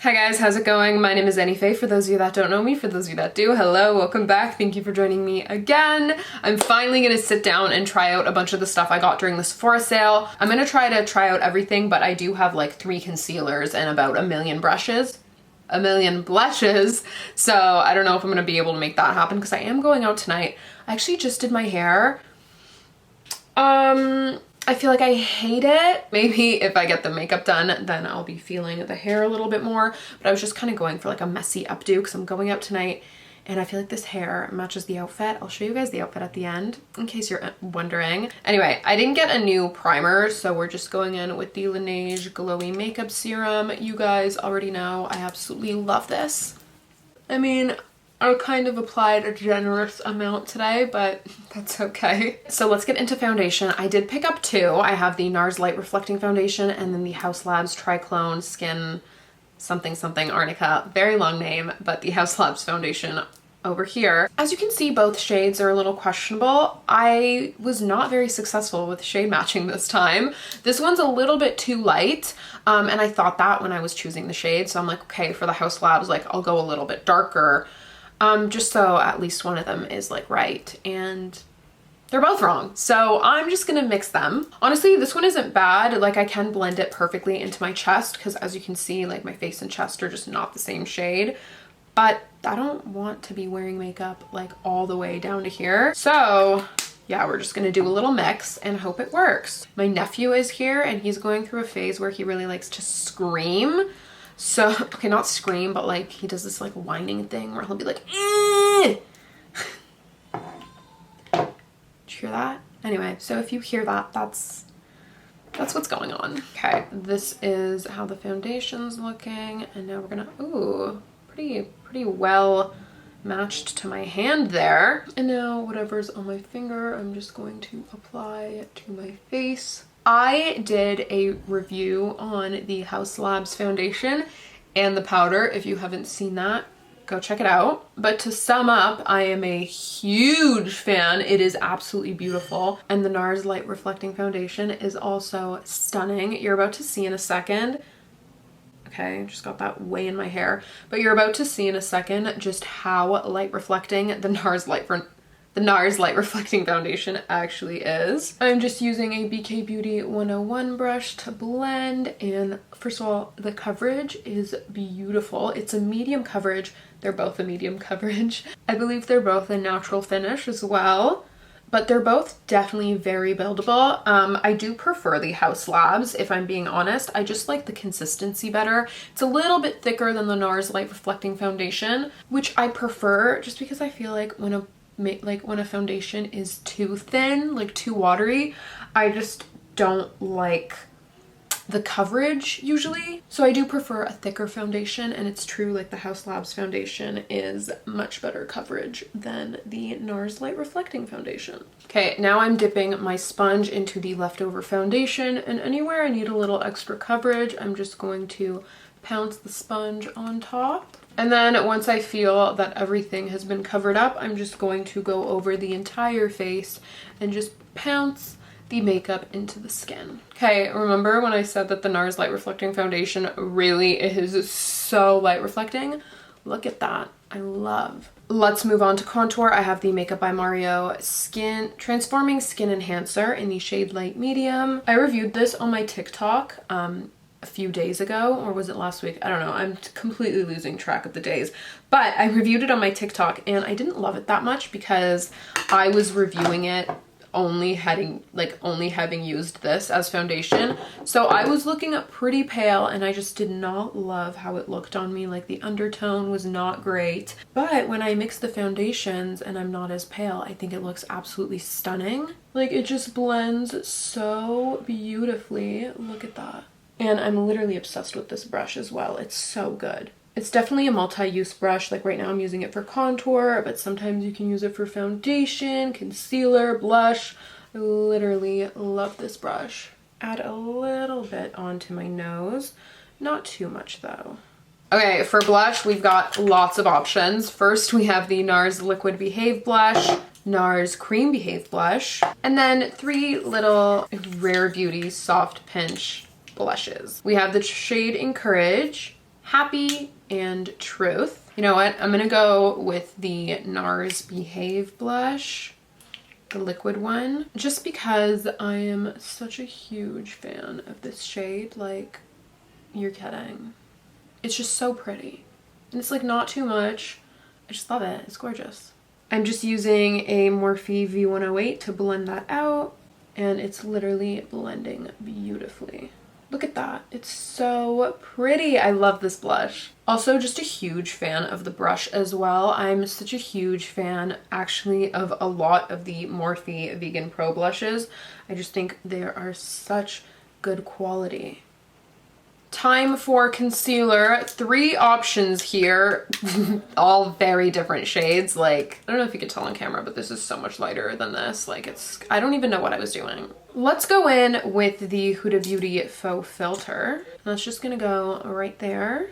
Hi guys, how's it going? My name is Faye. For those of you that don't know me, for those of you that do, hello, welcome back. Thank you for joining me again. I'm finally gonna sit down and try out a bunch of the stuff I got during the Sephora sale. I'm gonna try out everything, but I do have like 3 concealers and about a million brushes. A million blushes. So I don't know if I'm gonna be able to make that happen because I am going out tonight. I actually just did my hair. I feel like I hate it. Maybe if I get the makeup done, then I'll be feeling the hair a little bit more. But I was just kind of going for like a messy updo because I'm going out tonight and I feel like this hair matches the outfit. I'll show you guys the outfit at the end in case you're wondering. Anyway, I didn't get a new primer, so we're just going in with the Laneige Glowy Makeup Serum. You guys already know I absolutely love this. I mean, I kind of applied a generous amount today, but that's okay. So let's get into foundation. I did pick up 2. I have the NARS Light Reflecting Foundation and then the HAUS Labs Triclone Skin something something Arnica. Very long name, but the HAUS Labs foundation over here. As you can see, both shades are a little questionable. I was not very successful with shade matching this time. This one's a little bit too light, and I thought that when I was choosing the shade. So I'm like, okay, for the HAUS Labs, like I'll go a little bit darker. Just so at least one of them is like right, and they're both wrong. So I'm just gonna mix them. Honestly, this one isn't bad. Like I can blend it perfectly into my chest because as you can see, like my face and chest are just not the same shade, but I don't want to be wearing makeup like all the way down to here. So yeah, we're just gonna do a little mix and hope it works. My nephew is here and he's going through a phase where he really likes to scream. So, okay, not scream, but like he does this like whining thing where he'll be like, did you hear that? Anyway, so if you hear that, that's what's going on. Okay, this is how the foundation's looking. And now we're gonna, ooh, pretty well matched to my hand there. And now whatever's on my finger, I'm just going to apply it to my face. I did a review on the HAUS Labs foundation and the powder. If you haven't seen that, go check it out. But to sum up, I am a huge fan. It is absolutely beautiful. And the NARS Light Reflecting Foundation is also stunning. You're about to see in a second. Okay, just got that way in my hair. But you're about to see in a second just how light reflecting the NARS Light Reflecting Foundation actually is. I'm just using a BK Beauty 101 brush to blend, and first of all, the coverage is beautiful. It's a medium coverage. They're both a medium coverage. I believe they're both a natural finish as well, but they're both definitely very buildable. I do prefer the HAUS Labs, if I'm being honest. I just like the consistency better. It's a little bit thicker than the NARS Light Reflecting Foundation, which I prefer just because I feel like when a foundation is too thin, like too watery, I just don't like the coverage usually. So I do prefer a thicker foundation, and it's true, like the HAUS Labs foundation is much better coverage than the NARS Light Reflecting Foundation. Okay, now I'm dipping my sponge into the leftover foundation, and anywhere I need a little extra coverage, I'm just going to pounce the sponge on top. And then once I feel that everything has been covered up, I'm just going to go over the entire face and just pounce the makeup into the skin. Okay, remember when I said that the NARS Light Reflecting Foundation really is so light reflecting? Look at that. I love. Let's move on to contour. I have the Makeup by Mario Transforming Skin Enhancer in the shade Light Medium. I reviewed this on my TikTok a few days ago, or was it last week? I don't know. I'm completely losing track of the days. But I reviewed it on my TikTok and I didn't love it that much because I was reviewing it only having used this as foundation. So I was looking pretty pale and I just did not love how it looked on me. Like the undertone was not great. But when I mix the foundations and I'm not as pale, I think it looks absolutely stunning. Like it just blends so beautifully. Look at that. And I'm literally obsessed with this brush as well. It's so good. It's definitely a multi-use brush. Like right now I'm using it for contour, but sometimes you can use it for foundation, concealer, blush. I literally love this brush. Add a little bit onto my nose. Not too much though. Okay, for blush, we've got lots of options. First, we have the NARS Liquid Behave Blush, NARS Cream Behave Blush, and then 3 little Rare Beauty Soft Pinch blushes. We have the shade Encourage, Happy and Truth. You know what? I'm gonna go with the NARS Behave blush, the liquid one, just because I am such a huge fan of this shade. Like, you're kidding. It's just so pretty. And it's like not too much. I just love it. It's gorgeous. I'm just using a Morphe V108 to blend that out, and it's literally blending beautifully. Look at that. It's so pretty. I love this blush. Also, just a huge fan of the brush as well. I'm such a huge fan, actually, of a lot of the Morphe Vegan Pro blushes. I just think they are such good quality. Time for concealer. 3 options here, all very different shades. Like, I don't know if you can tell on camera, but this is so much lighter than this. Like, it's, I don't even know what I was doing. Let's go in with the Huda Beauty Faux Filter. That's just gonna go right there.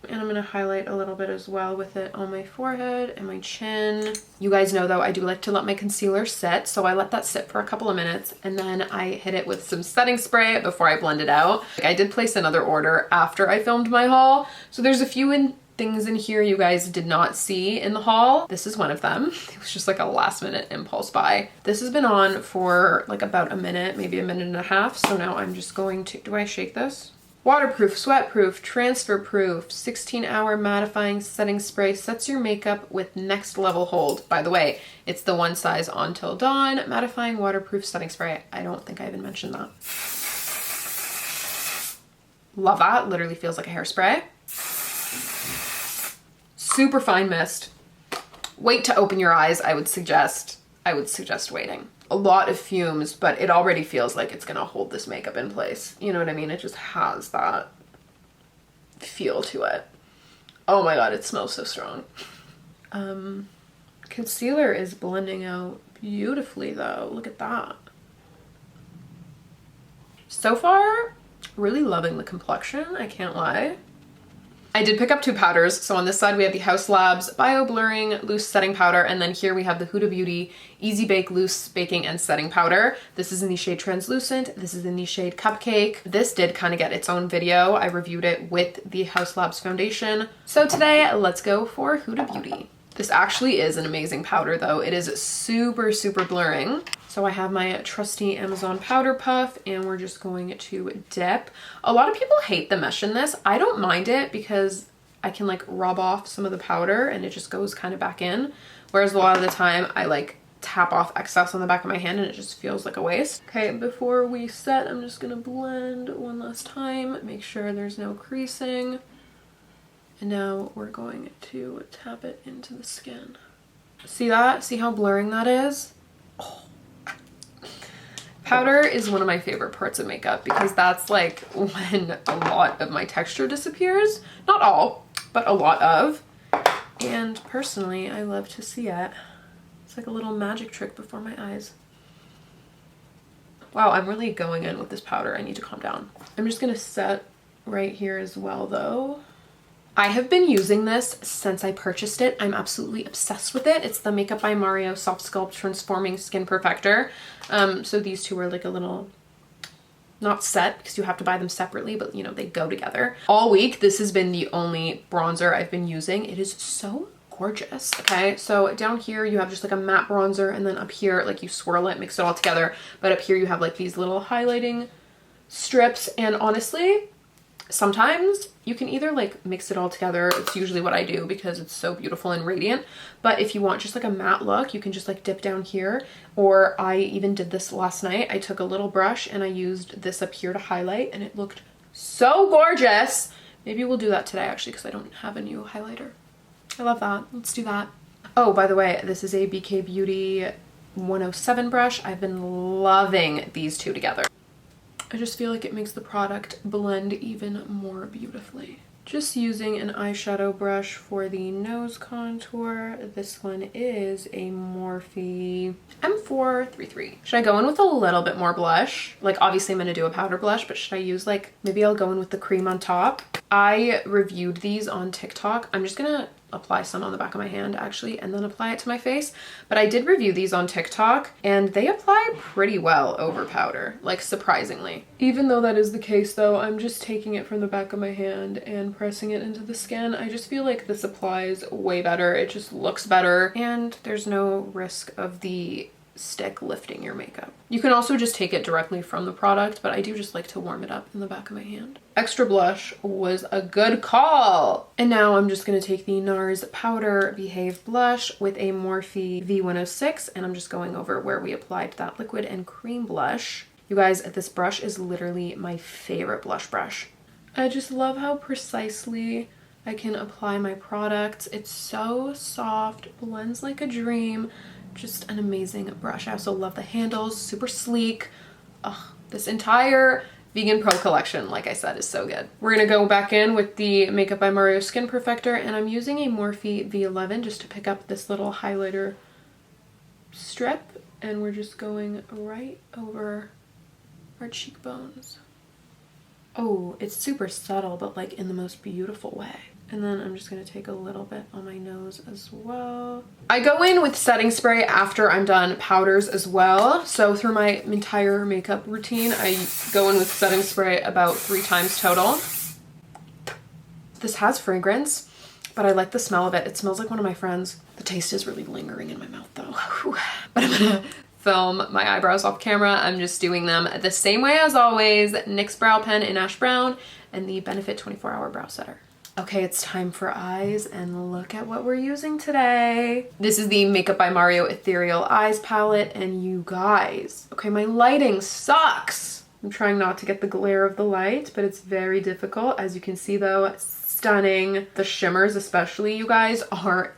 And I'm gonna highlight a little bit as well with it on my forehead and my chin. You guys know though, I do like to let my concealer sit, so I let that sit for a couple of minutes and then I hit it with some setting spray before I blend it out. I did place another order after I filmed my haul, so there's a few things in here you guys did not see in the haul. This is one of them. It was just like a last minute impulse buy. This has been on for like about a minute, maybe a minute and a half, so now I'm just going to, do I shake this? Waterproof, sweat-proof, transfer-proof, 16-hour mattifying setting spray sets your makeup with next level hold. By the way, it's the one size on till dawn mattifying waterproof setting spray. I don't think I even mentioned that. Love that. Literally feels like a hairspray. Super fine mist. Wait to open your eyes. I would suggest waiting. A lot of fumes, but it already feels like it's gonna hold this makeup in place. You know what I mean? It just has that feel to it. Oh my god, it smells so strong. Concealer is blending out beautifully though. Look at that. So far, really loving the complexion, I can't lie. I did pick up 2 powders. So on this side we have the Haus Labs Bio Blurring Loose Setting Powder, and then here we have the Huda Beauty Easy Bake Loose Baking and Setting Powder. This is in the shade Translucent. This is in the shade Cupcake. This did kind of get its own video. I reviewed it with the Haus Labs foundation. So today, let's go for Huda Beauty. This actually is an amazing powder though. It is super, super blurring. So I have my trusty Amazon powder puff and we're just going to dip. A lot of people hate the mesh in this. I don't mind it because I can like rub off some of the powder and it just goes kind of back in. Whereas a lot of the time I like tap off excess on the back of my hand and it just feels like a waste. Okay, before we set, I'm just gonna blend one last time, make sure there's no creasing. And now we're going to tap it into the skin. See that? See how blurring that is? Oh. Powder is one of my favorite parts of makeup because that's like when a lot of my texture disappears. Not all, but a lot of. And personally, I love to see it. It's like a little magic trick before my eyes. Wow, I'm really going in with this powder. I need to calm down. I'm just gonna set right here as well though. I have been using this since I purchased it. I'm absolutely obsessed with it. It's the Makeup by Mario Soft Sculpt Transforming Skin Perfector. So these two are like a little, not set because you have to buy them separately, but you know, they go together. All week, this has been the only bronzer I've been using. It is so gorgeous. Okay, so down here you have just like a matte bronzer, and then up here, like you swirl it, mix it all together. But up here you have like these little highlighting strips, and honestly, sometimes you can either like mix it all together. It's usually what I do because it's so beautiful and radiant. But if you want just like a matte look, you can just like dip down here. Or I even did this last night. I took a little brush and I used this up here to highlight and it looked so gorgeous. Maybe we'll do that today actually because I don't have a new highlighter. I love that. Let's do that. Oh, by the way, this is a BK Beauty 107 brush. I've been loving these two together. I just feel like it makes the product blend even more beautifully. Just using an eyeshadow brush for the nose contour. This one is a Morphe M433. Should I go in with a little bit more blush? Like, obviously I'm gonna do a powder blush, but should I use like, maybe I'll go in with the cream on top. I reviewed these on TikTok. I'm just gonna apply some on the back of my hand actually and then apply it to my face, but I did review these on TikTok and they apply pretty well over powder, like surprisingly. Even though that is the case though, I'm just taking it from the back of my hand and pressing it into the skin. I just feel like this applies way better. It just looks better and there's no risk of the stick lifting your makeup. You can also just take it directly from the product, but I do just like to warm it up in the back of my hand. Extra blush was a good call. And now I'm just gonna take the NARS Powder Behave Blush with a Morphe V106, and I'm just going over where we applied that liquid and cream blush. You guys, this brush is literally my favorite blush brush. I just love how precisely I can apply my products. It's so soft, blends like a dream. Just an amazing brush. I also love the handles, super sleek. Ugh, this entire Vegan Pro collection, like I said, is so good. We're gonna go back in with the Makeup by Mario Skin Perfector, and I'm using a Morphe V11 just to pick up this little highlighter strip, and we're just going right over our cheekbones. Oh, it's super subtle, but like in the most beautiful way. And then I'm just gonna take a little bit on my nose as well. I go in with setting spray after I'm done powders as well. So through my entire makeup routine, I go in with setting spray about 3 times total. This has fragrance, but I like the smell of it. It smells like one of my friends. The taste is really lingering in my mouth though. But I'm gonna film my eyebrows off camera. I'm just doing them the same way as always. NYX Brow Pen in Ash Brown and the Benefit 24-Hour Brow Setter. Okay, it's time for eyes, and look at what we're using today. This is the Makeup by Mario Ethereal Eyes palette, and you guys, okay, my lighting sucks. I'm trying not to get the glare of the light, but it's very difficult. As you can see though, stunning. The shimmers especially, you guys, are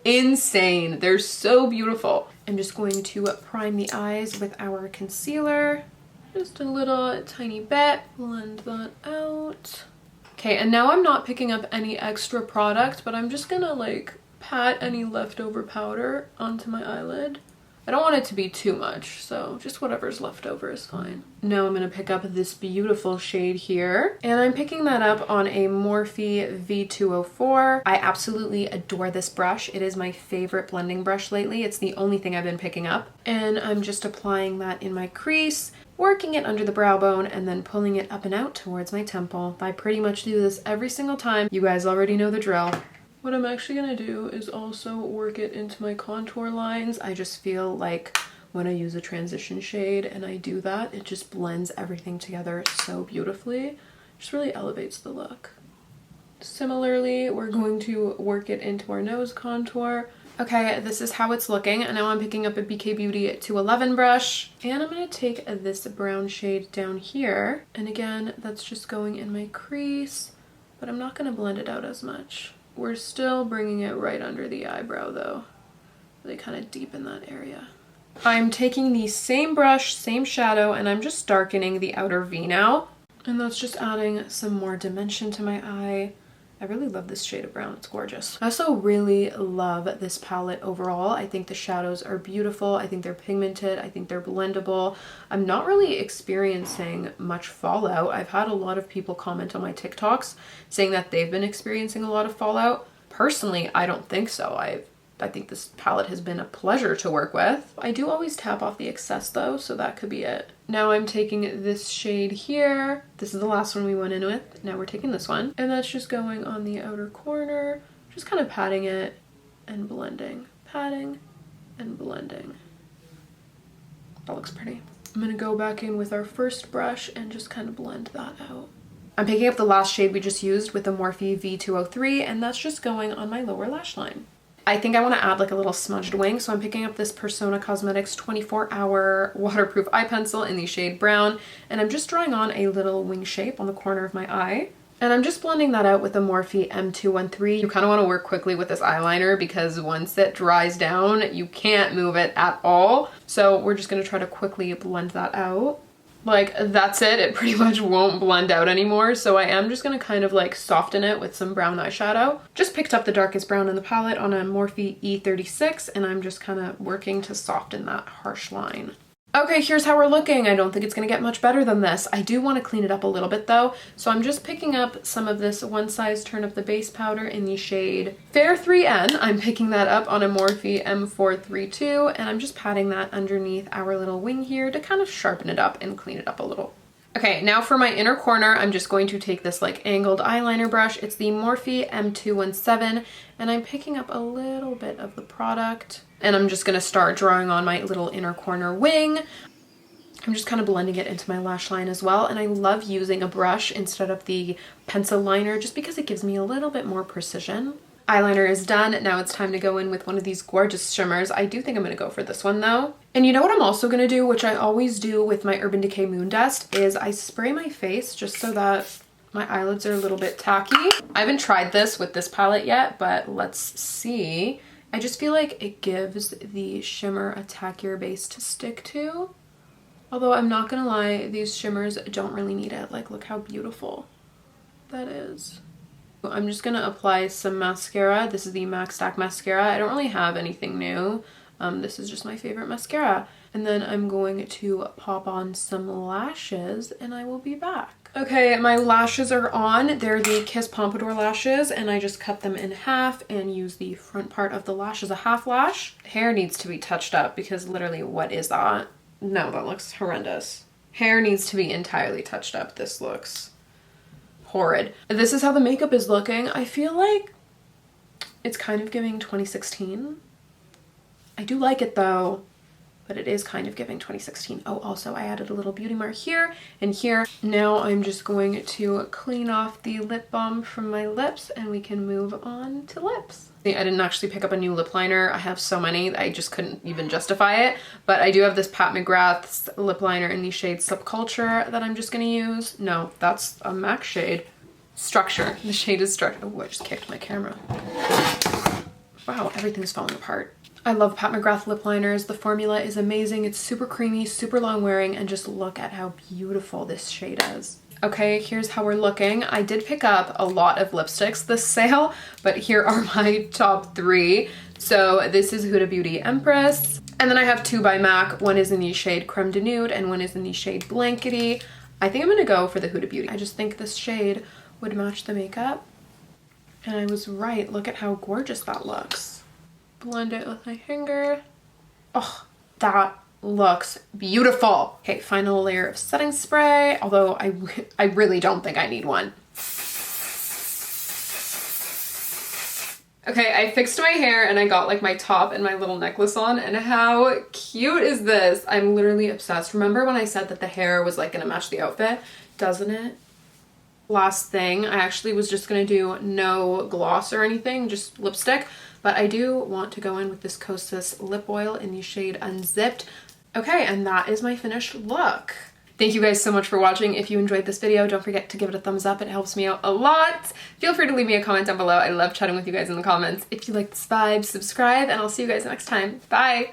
insane. They're so beautiful. I'm just going to prime the eyes with our concealer. Just a little tiny bit, blend that out. Okay, and now I'm not picking up any extra product, but I'm just gonna like pat any leftover powder onto my eyelid. I don't want it to be too much, so just whatever's left over is fine. Now I'm gonna pick up this beautiful shade here, and I'm picking that up on a Morphe V204. I absolutely adore this brush. It is my favorite blending brush lately. It's the only thing I've been picking up. And I'm just applying that in my crease, working it under the brow bone, and then pulling it up and out towards my temple. I pretty much do this every single time. You guys already know the drill. What I'm actually gonna do is also work it into my contour lines. I just feel like when I use a transition shade and I do that, it just blends everything together so beautifully. Just really elevates the look. Similarly, we're going to work it into our nose contour. Okay, this is how it's looking, and now I'm picking up a BK Beauty 211 brush, and I'm gonna take this brown shade down here, and again, that's just going in my crease, but I'm not gonna blend it out as much. We're still bringing it right under the eyebrow though, really kind of deepen that area. I'm taking the same brush, same shadow, and I'm just darkening the outer V now, and that's just adding some more dimension to my eye. I really love this shade of brown, it's gorgeous. I also really love this palette overall. I think the shadows are beautiful, I think they're pigmented, I think they're blendable. I'm not really experiencing much fallout. I've had a lot of people comment on my TikToks saying that they've been experiencing a lot of fallout. Personally, I don't think so. I think this palette has been a pleasure to work with. I do always tap off the excess though, so that could be it. Now I'm taking this shade here. This is the last one we went in with. Now we're taking this one. And that's just going on the outer corner, just kind of patting it and blending. Patting and blending. That looks pretty. I'm gonna go back in with our first brush and just kind of blend that out. I'm picking up the last shade we just used with the Morphe V203, and that's just going on my lower lash line. I think I want to add like a little smudged wing, so I'm picking up this Persona Cosmetics 24-Hour Waterproof Eye Pencil in the shade Brown, and I'm just drawing on a little wing shape on the corner of my eye. And I'm just blending that out with the Morphe M213. You kind of want to work quickly with this eyeliner because once it dries down, you can't move it at all. So we're just going to try to quickly blend that out. Like, that's it. It pretty much won't blend out anymore. So I am just gonna kind of like soften it with some brown eyeshadow. Just picked up the darkest brown in the palette on a Morphe E36, and I'm just kind of working to soften that harsh line. Okay, here's how we're looking. I don't think it's gonna get much better than this. I do want to clean it up a little bit though. So I'm just picking up some of this One Size Turn Up the Base powder in the shade Fair 3N. I'm picking that up on a Morphe M432, and I'm just patting that underneath our little wing here to kind of sharpen it up and clean it up a little. Okay, now for my inner corner, I'm just going to take this like angled eyeliner brush. It's the Morphe M217, and I'm picking up a little bit of the product, and I'm just gonna start drawing on my little inner corner wing. I'm just kind of blending it into my lash line as well, and I love using a brush instead of the pencil liner just because it gives me a little bit more precision. Eyeliner is done. Now it's time to go in with one of these gorgeous shimmers. I do think I'm going to go for this one though. And you know what I'm also going to do, which I always do with my Urban Decay Moon Dust, is I spray my face just so that my eyelids are a little bit tacky. I haven't tried this with this palette yet, but let's see. I just feel like it gives the shimmer a tackier base to stick to. Although I'm not gonna lie, these shimmers don't really need it. Like, look how beautiful that is. I'm just gonna apply some mascara. This is the MacStack Mascara. I don't really have anything new. This is just my favorite mascara. And then I'm going to pop on some lashes and I will be back. Okay, my lashes are on. They're the Kiss Pompadour lashes, and I just cut them in half and use the front part of the lash as a half lash. Hair needs to be touched up because literally, what is that? No, that looks horrendous. Hair needs to be entirely touched up. This looks horrid. This is how the makeup is looking. I feel like it's kind of giving 2016. I do like it though, but it is kind of giving 2016. Oh, also I added a little beauty mark here and here. Now I'm just going to clean off the lip balm from my lips and we can move on to lips. I didn't actually pick up a new lip liner. I have so many, I just couldn't even justify it. But I do have this Pat McGrath's lip liner in the shade Subculture that I'm just gonna use. No, that's a MAC shade. Structure. The shade is Structure. Oh, I just kicked my camera. Wow, everything's falling apart. I love Pat McGrath lip liners. The formula is amazing. It's super creamy, super long wearing, and just look at how beautiful this shade is. Okay, here's how we're looking. I did pick up a lot of lipsticks this sale, but here are my top 3. So this is Huda Beauty Empress, and then I have 2 by MAC. One is in the shade Creme de Nude and one is in the shade Blankety. I think I'm gonna go for the Huda Beauty. I just think this shade would match the makeup, and I was right. Look at how gorgeous that looks. Blend it with my finger. Oh, that looks beautiful. Okay, final layer of setting spray, although I really don't think I need one. Okay, I fixed my hair and I got like my top and my little necklace on, and how cute is this? I'm literally obsessed. Remember when I said that the hair was like gonna match the outfit? Doesn't it? Last thing, I actually was just gonna do no gloss or anything, just lipstick, but I do want to go in with this Kosas lip oil in the shade Unzipped. Okay, and that is my finished look. Thank you guys so much for watching. If you enjoyed this video, don't forget to give it a thumbs up. It helps me out a lot. Feel free to leave me a comment down below. I love chatting with you guys in the comments. If you like this vibe, subscribe, and I'll see you guys next time. Bye!